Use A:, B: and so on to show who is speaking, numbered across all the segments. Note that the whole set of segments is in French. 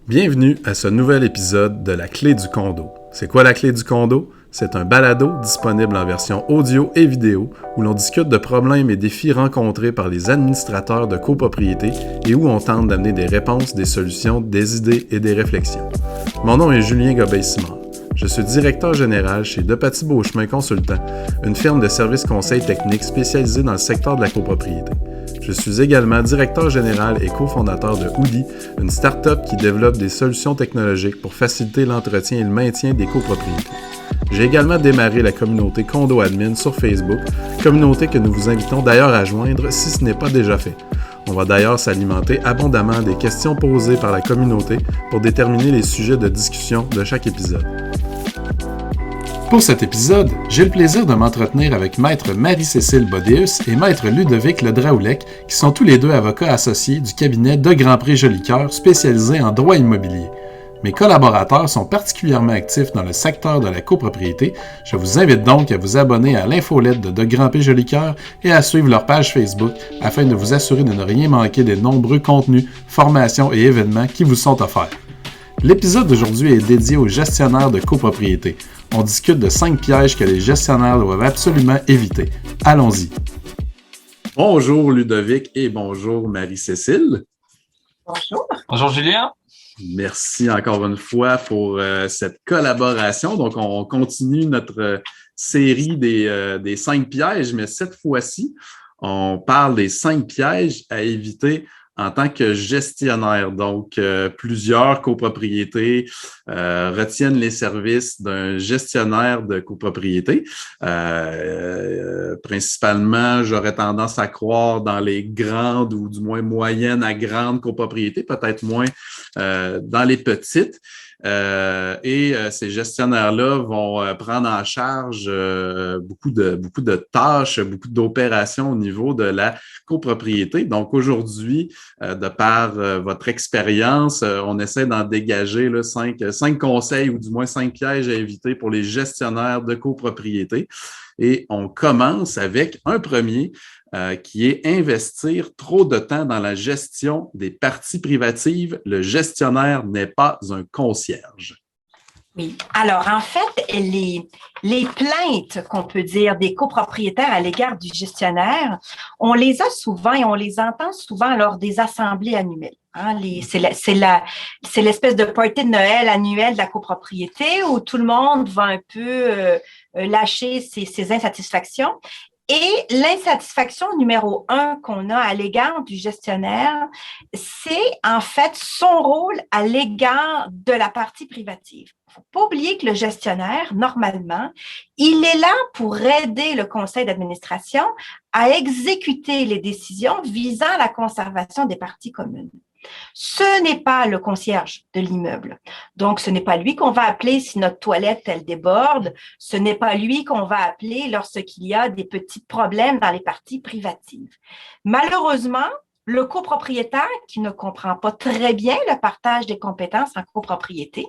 A: Bienvenue à ce nouvel épisode de La Clé du condo. C'est quoi La Clé du condo? C'est un balado disponible en version audio et vidéo où l'on discute de problèmes et défis rencontrés par les administrateurs de copropriété et où on tente d'amener des réponses, des solutions, des idées et des réflexions. Mon nom est Julien Gobeil-Simard. Je suis directeur général chez Depatie-Beauchemin Consultants, une firme de services conseils techniques spécialisée dans le secteur de la copropriété. Je suis également directeur général et cofondateur de Oudi, une start-up qui développe des solutions technologiques pour faciliter l'entretien et le maintien des copropriétés. J'ai également démarré la communauté Condo Admin sur Facebook, communauté que nous vous invitons d'ailleurs à joindre si ce n'est pas déjà fait. On va d'ailleurs s'alimenter abondamment des questions posées par la communauté pour déterminer les sujets de discussion de chaque épisode. Pour cet épisode, j'ai le plaisir de m'entretenir avec Maître Marie-Cécile Bodéus et Maître Ludovic Ledraoulec, qui sont tous les deux avocats associés du cabinet de Grandpré Jolicoeur spécialisé en droit immobilier. Mes collaborateurs sont particulièrement actifs dans le secteur de la copropriété. Je vous invite donc à vous abonner à l'infolette de Grandpré Jolicoeur et à suivre leur page Facebook afin de vous assurer de ne rien manquer des nombreux contenus, formations et événements qui vous sont offerts. L'épisode d'aujourd'hui est dédié aux gestionnaires de copropriété. On discute de 5 pièges que les gestionnaires doivent absolument éviter. Allons-y. Bonjour Ludovic et bonjour Marie-Cécile.
B: Bonjour.
C: Bonjour Julien.
A: Merci encore une fois pour cette collaboration. Donc, on continue notre série des 5 pièges, mais cette fois-ci, on parle des 5 pièges à éviter en tant que gestionnaire. Donc, plusieurs copropriétés retiennent les services d'un gestionnaire de copropriété. Principalement, j'aurais tendance à croire dans les grandes ou du moins moyennes à grandes copropriétés, peut-être moins dans les petites. Ces gestionnaires-là vont prendre en charge beaucoup de tâches, beaucoup d'opérations au niveau de la copropriété. Donc aujourd'hui, de par votre expérience, on essaie d'en dégager là, 5 conseils ou du moins 5 pièges à éviter pour les gestionnaires de copropriété. Et on commence avec un premier qui est investir trop de temps dans la gestion des parties privatives. Le gestionnaire n'est pas un concierge.
B: Oui. Alors, en fait, les plaintes qu'on peut dire des copropriétaires à l'égard du gestionnaire, on les a souvent et on les entend souvent lors des assemblées annuelles. C'est l'espèce de party de Noël annuel de la copropriété où tout le monde va un peu lâcher ses insatisfactions. Et l'insatisfaction numéro 1 qu'on a à l'égard du gestionnaire, c'est en fait son rôle à l'égard de la partie privative. Il ne faut pas oublier que le gestionnaire, normalement, il est là pour aider le conseil d'administration à exécuter les décisions visant la conservation des parties communes. Ce n'est pas le concierge de l'immeuble. Donc, ce n'est pas lui qu'on va appeler si notre toilette, elle déborde. Ce n'est pas lui qu'on va appeler lorsqu'il y a des petits problèmes dans les parties privatives. Malheureusement, le copropriétaire qui ne comprend pas très bien le partage des compétences en copropriété,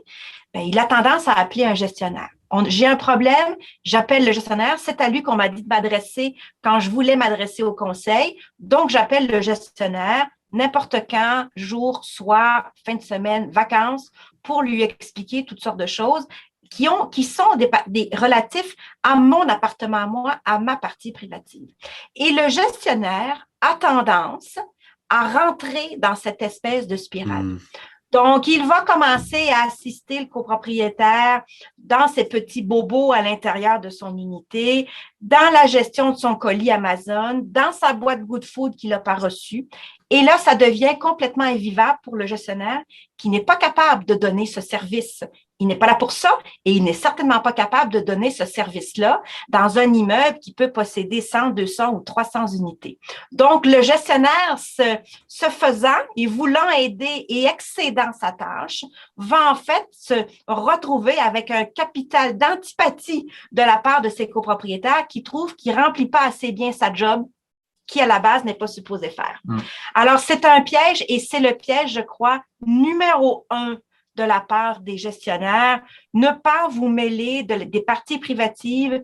B: il a tendance à appeler un gestionnaire. J'ai un problème, j'appelle le gestionnaire, c'est à lui qu'on m'a dit de m'adresser quand je voulais m'adresser au conseil. Donc, j'appelle le gestionnaire n'importe quand, jour, soir, fin de semaine, vacances, pour lui expliquer toutes sortes de choses qui sont des relatifs à mon appartement à moi, à ma partie privative. Et le gestionnaire a tendance à rentrer dans cette espèce de spirale. Donc, il va commencer à assister le copropriétaire dans ses petits bobos à l'intérieur de son unité, dans la gestion de son colis Amazon, dans sa boîte Good Food qu'il n'a pas reçue. Et là, ça devient complètement invivable pour le gestionnaire qui n'est pas capable de donner ce service. Il n'est pas là pour ça et il n'est certainement pas capable de donner ce service-là dans un immeuble qui peut posséder 100, 200 ou 300 unités. Donc, le gestionnaire, se faisant et voulant aider et excédant sa tâche, va en fait se retrouver avec un capital d'antipathie de la part de ses copropriétaires qui trouvent qu'il ne remplit pas assez bien sa job qui, à la base, n'est pas supposé faire. Alors, c'est un piège et c'est le piège, je crois, numéro 1 de la part des gestionnaires. Ne pas vous mêler des parties privatives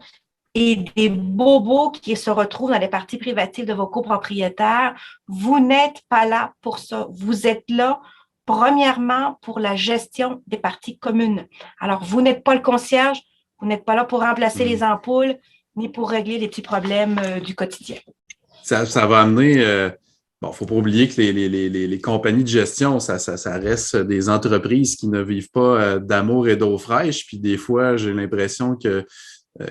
B: et des bobos qui se retrouvent dans les parties privatives de vos copropriétaires. Vous n'êtes pas là pour ça. Vous êtes là premièrement pour la gestion des parties communes. Alors, vous n'êtes pas le concierge, vous n'êtes pas là pour remplacer les ampoules, ni pour régler les petits problèmes du quotidien.
A: Ça va amener... Bon, faut pas oublier que les compagnies de gestion, ça reste des entreprises qui ne vivent pas d'amour et d'eau fraîche. Puis des fois, j'ai l'impression que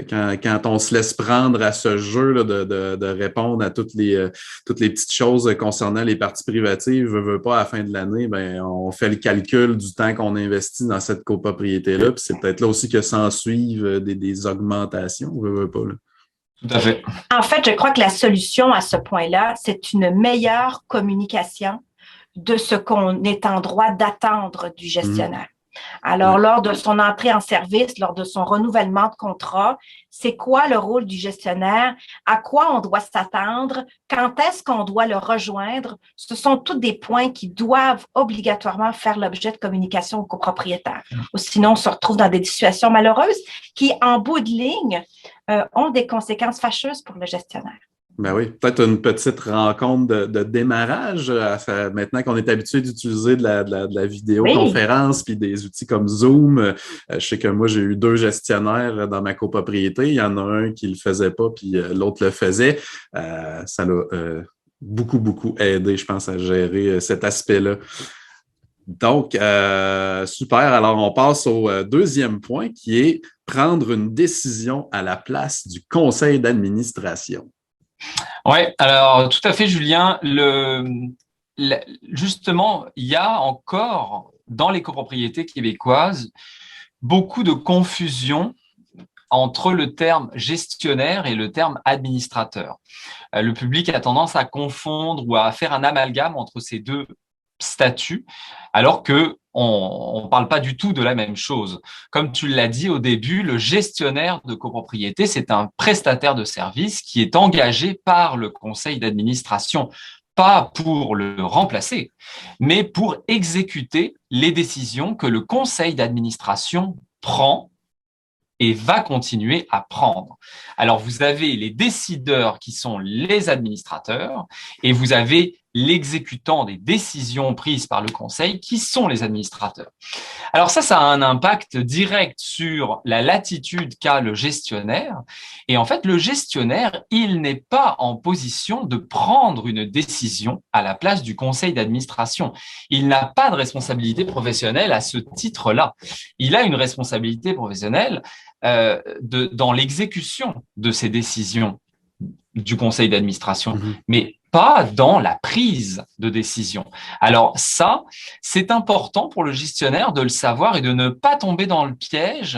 A: quand on se laisse prendre à ce jeu là, de répondre à toutes les petites choses concernant les parties privatives, veut pas à la fin de l'année, ben on fait le calcul du temps qu'on investit dans cette copropriété-là. Puis c'est peut-être là aussi que s'en suivent des augmentations, veut pas, là.
C: Tout à fait.
B: En fait, je crois que la solution à ce point-là, c'est une meilleure communication de ce qu'on est en droit d'attendre du gestionnaire. Alors, lors de son entrée en service, lors de son renouvellement de contrat, c'est quoi le rôle du gestionnaire? À quoi on doit s'attendre? Quand est-ce qu'on doit le rejoindre? Ce sont tous des points qui doivent obligatoirement faire l'objet de communication aux copropriétaires. Ou sinon, on se retrouve dans des situations malheureuses qui, en bout de ligne, ont des conséquences fâcheuses pour le gestionnaire.
A: Ben oui, peut-être une petite rencontre de démarrage. Maintenant qu'on est habitué d'utiliser de la vidéoconférence puis des outils comme Zoom. Je sais que moi, j'ai eu 2 gestionnaires dans ma copropriété. Il y en a un qui le faisait pas, puis l'autre le faisait. Ça l'a beaucoup aidé, je pense, à gérer cet aspect-là. Donc, super. Alors, on passe au deuxième point qui est prendre une décision à la place du conseil d'administration.
C: Oui, alors tout à fait, Julien. Justement, il y a encore dans les copropriétés québécoises beaucoup de confusion entre le terme gestionnaire et le terme administrateur. Le public a tendance à confondre ou à faire un amalgame entre ces deux statuts, alors que on parle pas du tout de la même chose. Comme tu l'as dit au début, le gestionnaire de copropriété, c'est un prestataire de service qui est engagé par le conseil d'administration, pas pour le remplacer, mais pour exécuter les décisions que le conseil d'administration prend et va continuer à prendre. Alors, vous avez les décideurs qui sont les administrateurs et vous avez l'exécutant des décisions prises par le conseil qui sont les administrateurs. Alors ça a un impact direct sur la latitude qu'a le gestionnaire. Et en fait, le gestionnaire, il n'est pas en position de prendre une décision à la place du conseil d'administration. Il n'a pas de responsabilité professionnelle à ce titre-là. Il a une responsabilité professionnelle dans l'exécution de ces décisions du conseil d'administration, mais pas dans la prise de décision. Alors ça, c'est important pour le gestionnaire de le savoir et de ne pas tomber dans le piège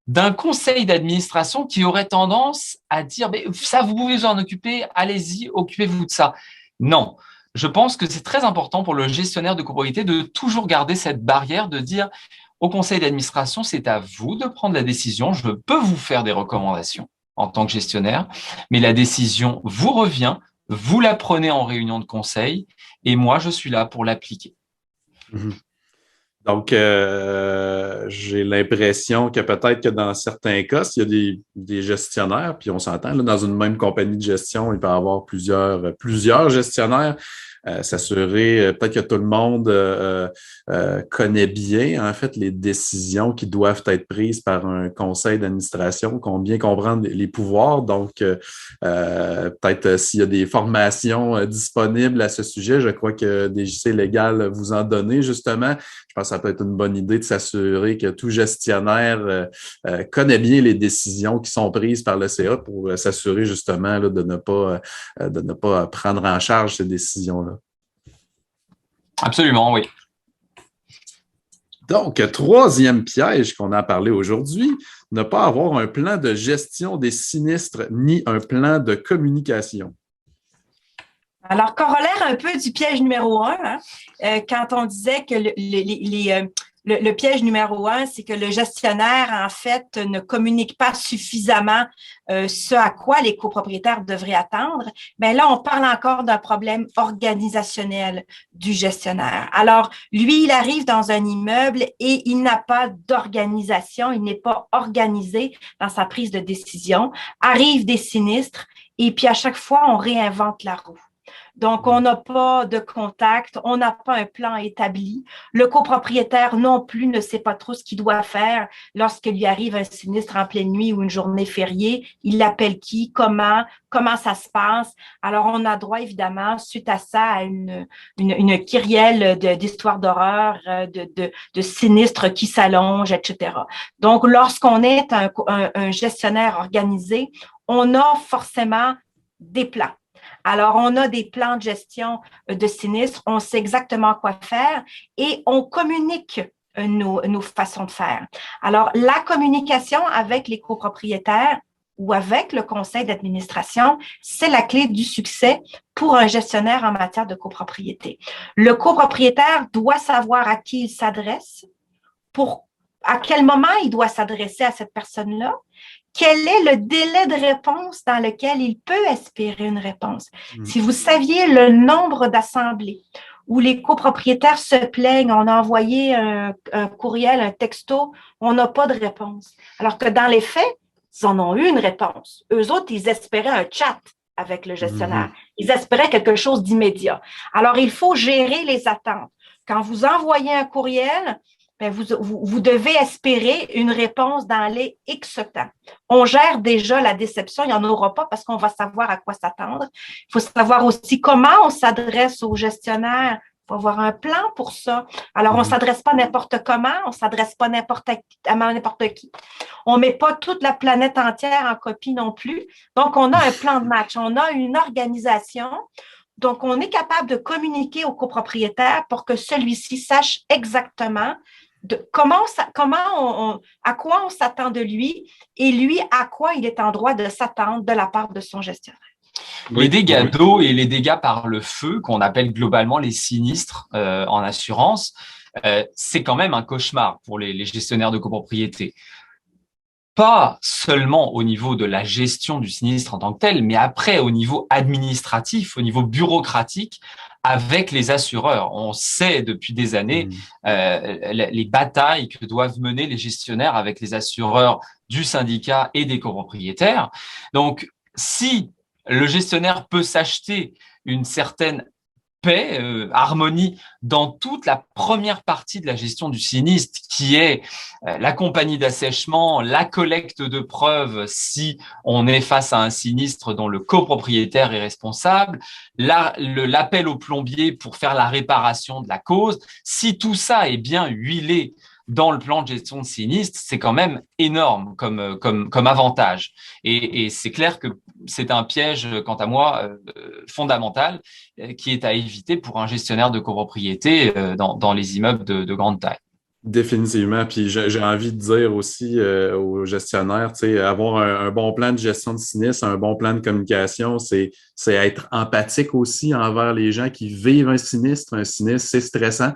C: d'un conseil d'administration qui aurait tendance à dire « ça, vous pouvez vous en occuper, allez-y, occupez-vous de ça ». Non, je pense que c'est très important pour le gestionnaire de copropriété de toujours garder cette barrière de dire au conseil d'administration, c'est à vous de prendre la décision, je peux vous faire des recommandations en tant que gestionnaire, mais la décision vous revient, vous la prenez en réunion de conseil et moi, je suis là pour l'appliquer.
A: Donc, j'ai l'impression que peut-être que dans certains cas, s'il y a des gestionnaires, puis on s'entend, là, dans une même compagnie de gestion, il peut y avoir plusieurs gestionnaires. S'assurer peut-être que tout le monde connaît bien en fait les décisions qui doivent être prises par un conseil d'administration, qu'on bien comprendre les pouvoirs. Donc, peut-être s'il y a des formations disponibles à ce sujet, je crois que DJC Légal vous en donner justement. Je pense que ça peut être une bonne idée de s'assurer que tout gestionnaire connaît bien les décisions qui sont prises par le CA pour s'assurer justement là, de ne pas prendre en charge ces décisions-là.
C: Absolument, oui.
A: Donc, troisième piège qu'on a parlé aujourd'hui, ne pas avoir un plan de gestion des sinistres ni un plan de communication.
B: Alors, corollaire un peu du piège numéro 1, quand on disait que le piège numéro 1, c'est que le gestionnaire, en fait, ne communique pas suffisamment ce à quoi les copropriétaires devraient attendre. Mais là, on parle encore d'un problème organisationnel du gestionnaire. Alors, lui, il arrive dans un immeuble et il n'a pas d'organisation, il n'est pas organisé dans sa prise de décision. Arrivent des sinistres et puis à chaque fois, on réinvente la roue. Donc, on n'a pas de contact, on n'a pas un plan établi. Le copropriétaire non plus ne sait pas trop ce qu'il doit faire lorsqu'il lui arrive un sinistre en pleine nuit ou une journée fériée. Il appelle qui, comment ça se passe. Alors, on a droit, évidemment, suite à ça, à une kyrielle d'histoires d'horreur, de sinistres qui s'allongent, etc. Donc, lorsqu'on est un gestionnaire organisé, on a forcément des plans. Alors, on a des plans de gestion de sinistres, on sait exactement quoi faire et on communique nos façons de faire. Alors, la communication avec les copropriétaires ou avec le conseil d'administration, c'est la clé du succès pour un gestionnaire en matière de copropriété. Le copropriétaire doit savoir à qui il s'adresse, à quel moment il doit s'adresser à cette personne-là, quel est le délai de réponse dans lequel il peut espérer une réponse. Si vous saviez le nombre d'assemblées où les copropriétaires se plaignent, on a envoyé un courriel, un texto, on n'a pas de réponse. Alors que dans les faits, ils en ont eu une réponse. Eux autres, ils espéraient un chat avec le gestionnaire. Ils espéraient quelque chose d'immédiat. Alors, il faut gérer les attentes. Quand vous envoyez un courriel, vous devez espérer une réponse dans les X temps. On gère déjà la déception, il n'y en aura pas parce qu'on va savoir à quoi s'attendre. Il faut savoir aussi comment on s'adresse aux gestionnaires. Il faut avoir un plan pour ça. Alors, on ne s'adresse pas n'importe comment, on ne s'adresse pas à n'importe qui. On ne met pas toute la planète entière en copie non plus. Donc, on a un plan de match, on a une organisation. Donc, on est capable de communiquer au copropriétaire pour que celui-ci sache exactement à quoi on s'attend de lui et lui, à quoi il est en droit de s'attendre de la part de son gestionnaire.
C: Les dégâts d'eau et les dégâts par le feu, qu'on appelle globalement les sinistres en assurance, c'est quand même un cauchemar pour les gestionnaires de copropriété. Pas seulement au niveau de la gestion du sinistre en tant que tel, mais après au niveau administratif, au niveau bureaucratique, avec les assureurs. On sait depuis des années les batailles que doivent mener les gestionnaires avec les assureurs du syndicat et des copropriétaires. Donc, si le gestionnaire peut s'acheter une certaine paix, harmonie dans toute la première partie de la gestion du sinistre, qui est la compagnie d'assèchement, la collecte de preuves si on est face à un sinistre dont le copropriétaire est responsable, l'appel au plombier pour faire la réparation de la cause. Si tout ça est bien huilé dans le plan de gestion de sinistre, c'est quand même énorme comme avantage. Et c'est clair que c'est un piège, quant à moi, fondamental, qui est à éviter pour un gestionnaire de copropriété dans les immeubles de grande taille.
A: Définitivement. Puis j'ai envie de dire aussi aux gestionnaires, tu sais, avoir un bon plan de gestion de sinistre, un bon plan de communication, c'est être empathique aussi envers les gens qui vivent un sinistre. Un sinistre, c'est stressant.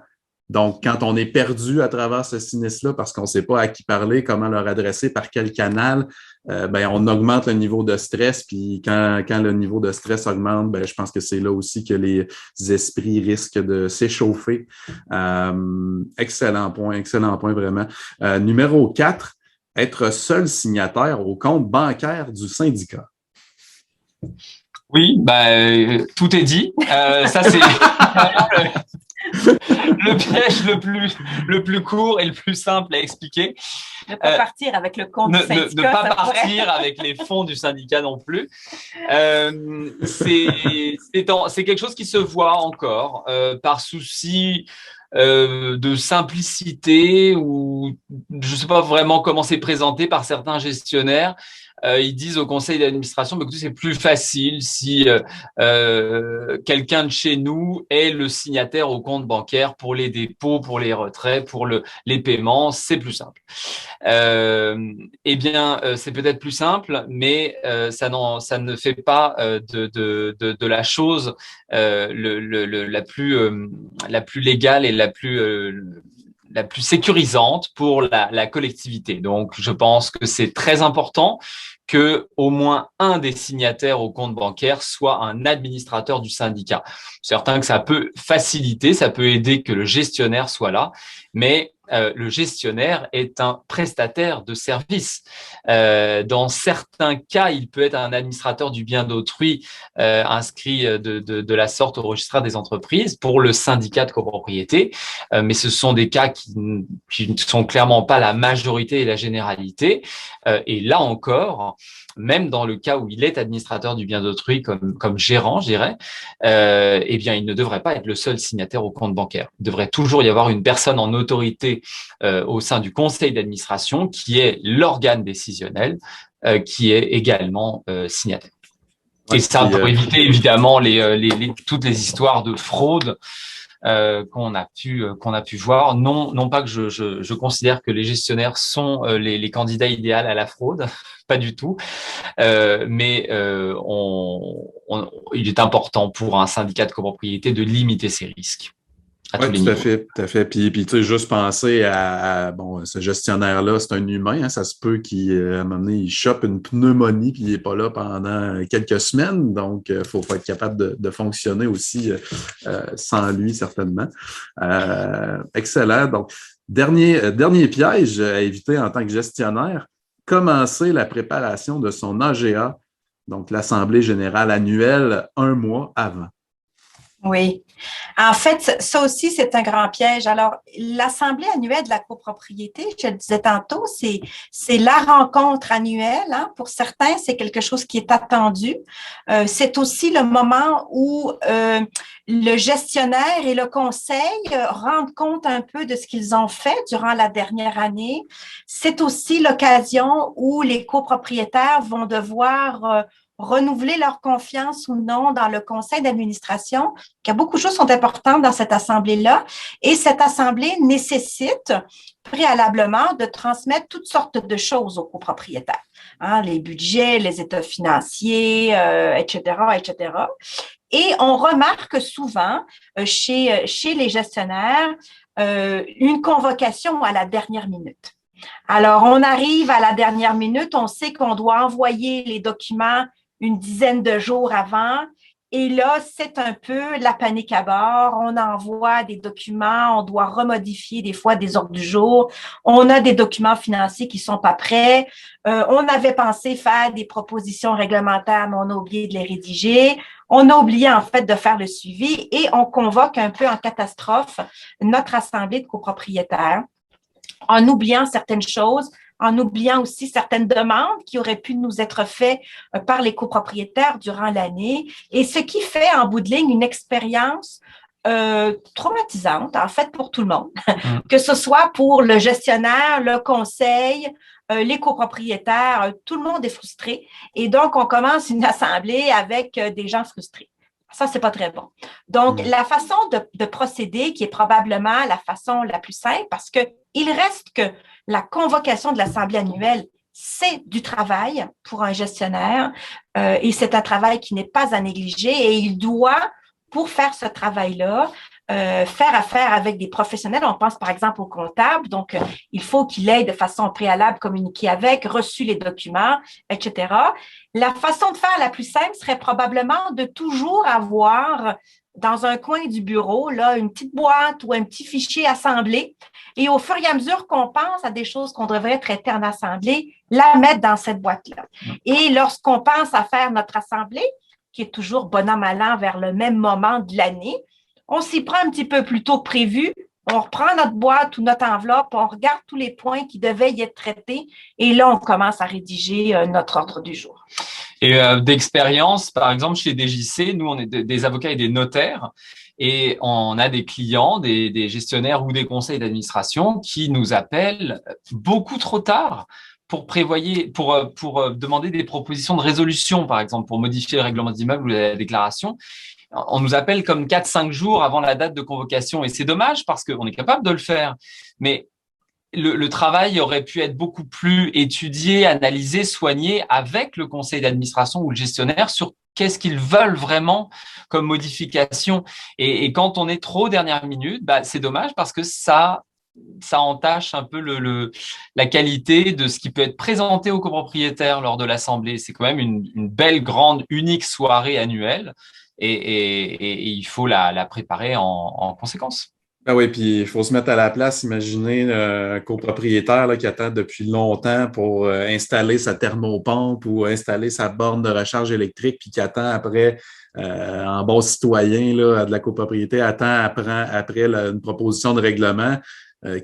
A: Donc, quand on est perdu à travers ce sinistre-là parce qu'on ne sait pas à qui parler, comment leur adresser, par quel canal, on augmente le niveau de stress. Puis quand le niveau de stress augmente, je pense que c'est là aussi que les esprits risquent de s'échauffer. Excellent point vraiment. Numéro 4, être seul signataire au compte bancaire du syndicat.
C: Oui, tout est dit. Ça, c'est le piège le plus court et le plus simple à expliquer.
B: Ne pas partir avec le compte du syndicat.
C: Ne pas partir avec les fonds du syndicat non plus. C'est quelque chose qui se voit encore par souci de simplicité, ou je ne sais pas vraiment comment c'est présenté par certains gestionnaires. Ils disent au conseil d'administration, écoutez, c'est plus facile si quelqu'un de chez nous est le signataire au compte bancaire pour les dépôts, pour les retraits, pour les paiements, c'est plus simple. C'est peut-être plus simple, mais ça ne fait pas de la chose la plus légale et la plus sécurisante pour la collectivité. Donc, je pense que c'est très important que au moins un des signataires au compte bancaire soit un administrateur du syndicat. C'est certain que ça peut faciliter, ça peut aider que le gestionnaire soit là, mais le gestionnaire est un prestataire de service. Dans certains cas, il peut être un administrateur du bien d'autrui inscrit de la sorte au registre des entreprises pour le syndicat de copropriété, mais ce sont des cas qui ne sont clairement pas la majorité et la généralité. Et là encore, même dans le cas où il est administrateur du bien d'autrui comme gérant, je dirais, eh bien, il ne devrait pas être le seul signataire au compte bancaire. Il devrait toujours y avoir une personne en autorité au sein du conseil d'administration qui est l'organe décisionnel qui est également signataire.
A: Ouais,
C: Et ça,
A: puis,
C: pour éviter évidemment toutes les histoires de fraude qu'on a pu voir. Non pas que je considère que les gestionnaires sont les candidats idéaux à la fraude, pas du tout. Mais il est important pour un syndicat de copropriété de limiter ces risques à tous les
A: tout à
C: niveaux.
A: fait, tout à fait. Puis tu sais, juste penser bon, ce gestionnaire-là, c'est un humain, hein, ça se peut qu'à un moment donné, il chope une pneumonie puis il n'est pas là pendant quelques semaines. Donc, il faut être capable de fonctionner aussi sans lui, certainement. Excellent. Donc, dernier piège à éviter en tant que gestionnaire, commencer la préparation de son AGA, donc l'Assemblée générale annuelle, un mois avant.
B: Oui. En fait, ça aussi, c'est un grand piège. Alors, l'Assemblée annuelle de la copropriété, je le disais tantôt, c'est la rencontre annuelle. Hein. Pour certains, c'est quelque chose qui est attendu. C'est aussi le moment où le gestionnaire et le conseil rendent compte un peu de ce qu'ils ont fait durant la dernière année. C'est aussi l'occasion où les copropriétaires vont devoir renouveler leur confiance ou non dans le conseil d'administration, car beaucoup de choses sont importantes dans cette assemblée-là. Et cette assemblée nécessite préalablement de transmettre toutes sortes de choses aux copropriétaires. Hein, les budgets, les états financiers, etc., etc. Et on remarque souvent chez les gestionnaires une convocation à la dernière minute. Alors, on arrive à la dernière minute, on sait qu'on doit envoyer les documents une dizaine de jours avant. Et là, c'est un peu la panique à bord. On envoie des documents, on doit remodifier des fois des ordres du jour. On a des documents financiers qui sont pas prêts. On avait pensé faire des propositions réglementaires, mais on a oublié de les rédiger. On a oublié en fait de faire le suivi et on convoque un peu en catastrophe notre assemblée de copropriétaires en oubliant certaines choses, en oubliant aussi certaines demandes qui auraient pu nous être faites par les copropriétaires durant l'année, et ce qui fait en bout de ligne une expérience traumatisante, en fait, pour tout le monde, que ce soit pour le gestionnaire, le conseil, les copropriétaires, tout le monde est frustré, et donc on commence une assemblée avec des gens frustrés. Ça, c'est pas très bon. Donc, la façon de procéder, qui est probablement la façon la plus simple, parce que il reste que la convocation de l'Assemblée annuelle, c'est du travail pour un gestionnaire et c'est un travail qui n'est pas à négliger et il doit, pour faire ce travail-là, faire affaire avec des professionnels. On pense par exemple au comptable, donc il faut qu'il ait de façon préalable communiqué avec, reçu les documents, etc. La façon de faire la plus simple serait probablement de toujours avoir dans un coin du bureau là une petite boîte ou un petit fichier assemblé. Et au fur et à mesure qu'on pense à des choses qu'on devrait traiter en assemblée, la mettre dans cette boîte-là. Et lorsqu'on pense à faire notre assemblée, qui est toujours bon an, mal an vers le même moment de l'année, on s'y prend un petit peu plus tôt que prévu, on reprend notre boîte ou notre enveloppe, on regarde tous les points qui devaient y être traités et là, on commence à rédiger notre ordre du jour.
C: Et d'expérience, par exemple, chez DJC, nous, on est des avocats et des notaires. Et on a des clients, des gestionnaires ou des conseils d'administration qui nous appellent beaucoup trop tard pour demander des propositions de résolution, par exemple, pour modifier le règlement d'immeuble ou la déclaration. On nous appelle comme 4-5 jours avant la date de convocation. Et c'est dommage parce qu'on est capable de le faire. Mais le travail aurait pu être beaucoup plus étudié, analysé, soigné avec le conseil d'administration ou le gestionnaire sur qu'est-ce qu'ils veulent vraiment comme modification. Et quand on est trop dernière minute, c'est dommage parce que ça entache un peu la qualité de ce qui peut être présenté aux copropriétaires lors de l'assemblée. C'est quand même une belle, grande, unique soirée annuelle et il faut la préparer en conséquence.
A: Ben oui, puis il faut se mettre à la place. Imaginez un copropriétaire là, qui attend depuis longtemps pour installer sa thermopompe ou installer sa borne de recharge électrique, puis qui attend après, en bon citoyen là, de la copropriété, après une proposition de règlement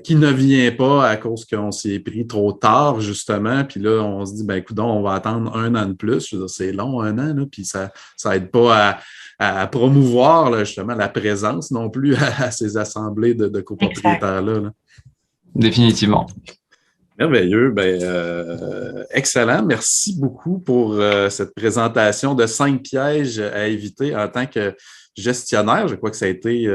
A: qui ne vient pas à cause qu'on s'est pris trop tard, justement. Puis là, on se dit, ben écoute, on va attendre un an de plus. Je veux dire, c'est long, un an, là, puis ça aide pas à promouvoir là, justement la présence non plus à ces assemblées de copropriétaires-là. Là.
C: Définitivement.
A: Merveilleux. Ben, excellent. Merci beaucoup pour cette présentation de 5 pièges à éviter en tant que gestionnaire. Je crois que ça a été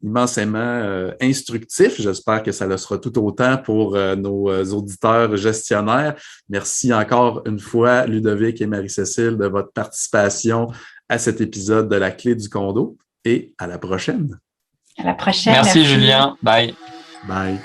A: immensément instructif. J'espère que ça le sera tout autant pour nos auditeurs gestionnaires. Merci encore une fois, Ludovic et Marie-Cécile, de votre participation à cet épisode de La Clé du condo et à la prochaine.
B: À la prochaine.
C: Merci. Julien. Bye.
A: Bye.